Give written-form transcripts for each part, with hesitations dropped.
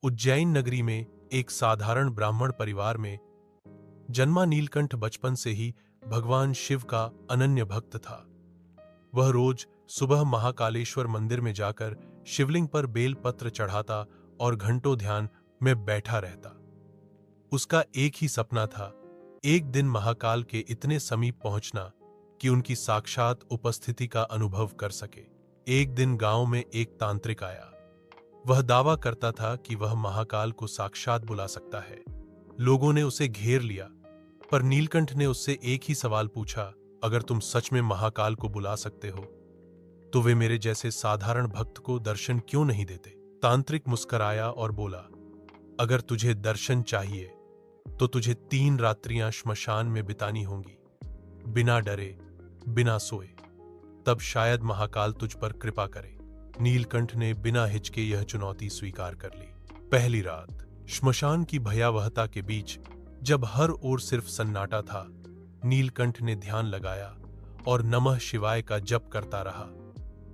उज्जैन नगरी में एक साधारण ब्राह्मण परिवार में जन्मा नीलकंठ बचपन से ही भगवान शिव का अनन्य भक्त था। वह रोज सुबह महाकालेश्वर मंदिर में जाकर शिवलिंग पर बेल पत्र चढ़ाता और घंटों ध्यान में बैठा रहता। उसका एक ही सपना था, एक दिन महाकाल के इतने समीप पहुंचना कि उनकी साक्षात उपस्थिति का अनुभव कर सके। एक दिन गांव में एक तांत्रिक आया। वह दावा करता था कि वह महाकाल को साक्षात बुला सकता है। लोगों ने उसे घेर लिया, पर नीलकंठ ने उससे एक ही सवाल पूछा, अगर तुम सच में महाकाल को बुला सकते हो तो वे मेरे जैसे साधारण भक्त को दर्शन क्यों नहीं देते? तांत्रिक मुस्कुराया और बोला, अगर तुझे दर्शन चाहिए तो तुझे 3 रात्रियां श्मशान में बितानी होंगी, बिना डरे, बिना सोए। तब शायद महाकाल तुझ पर कृपा करे। नीलकंठ ने बिना हिचके यह चुनौती स्वीकार कर ली। पहली रात श्मशान की भयावहता के बीच, जब हर ओर सिर्फ सन्नाटा था, नीलकंठ ने ध्यान लगाया और नमः शिवाय का जप करता रहा।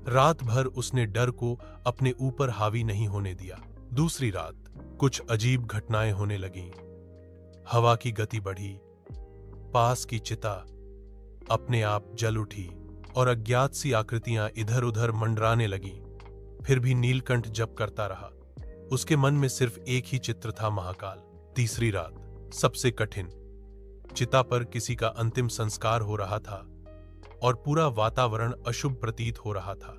रात भर उसने डर को अपने ऊपर हावी नहीं होने दिया। दूसरी रात कुछ अजीब घटनाएं होने लगीं। हवा की गति बढ़ी, पास की चिता अपने आप जल उठी और अज्ञात सी आकृतियां इधर उधर मंडराने लगीं। फिर भी नीलकंठ जप करता रहा। उसके मन में सिर्फ एक ही चित्र था, महाकाल। तीसरी रात सबसे कठिन। चिता पर किसी का अंतिम संस्कार हो रहा था और पूरा वातावरण अशुभ प्रतीत हो रहा था।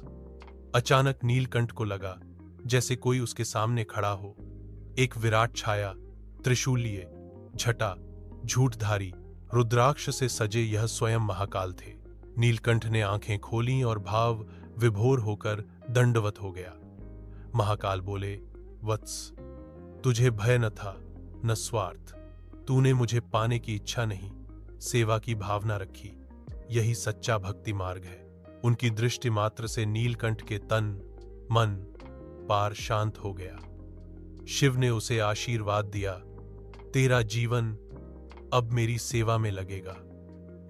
अचानक नीलकंठ को लगा जैसे कोई उसके सामने खड़ा हो। एक विराट छाया, त्रिशूल लिए, झटा, झूठधारी, रुद्राक्ष से सजे यह स्वयं महाकाल थे। नीलकंठ ने आंखें खोलीं और भाव विभोर होकर दंडवत हो गया। महाकाल बोले, वत्स, तुझे भय न था, न स्वार्थ। तूने मुझे पाने की इच्छा नहीं, सेवा की भावना रखी। यही सच्चा भक्ति मार्ग है। उनकी दृष्टि मात्र से नीलकंठ के तन, मन, पार शांत हो गया। शिव ने उसे आशीर्वाद दिया, तेरा जीवन अब मेरी सेवा में लगेगा।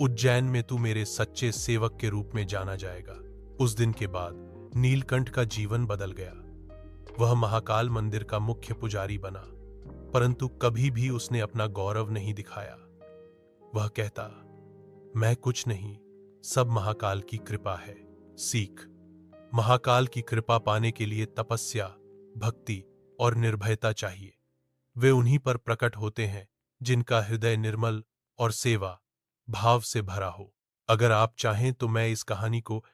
उज्जैन में तू मेरे सच्चे सेवक के रूप में जाना जाएगा। उस दिन के बाद नीलकंठ का जीवन बदल गया। वह महाकाल मंदिर का मुख्य पुजारी बना, परंतु कभी भी उसने अपना गौरव नहीं दिखाया। वह कहता, मैं कुछ नहीं, सब महाकाल की कृपा है। सीख: महाकाल की कृपा पाने के लिए तपस्या, भक्ति और निर्भयता चाहिए। वे उन्हीं पर प्रकट होते हैं जिनका हृदय निर्मल और सेवा भाव से भरा हो। अगर आप चाहें तो मैं इस कहानी को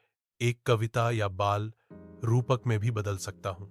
एक कविता या बाल रूपक में भी बदल सकता हूं।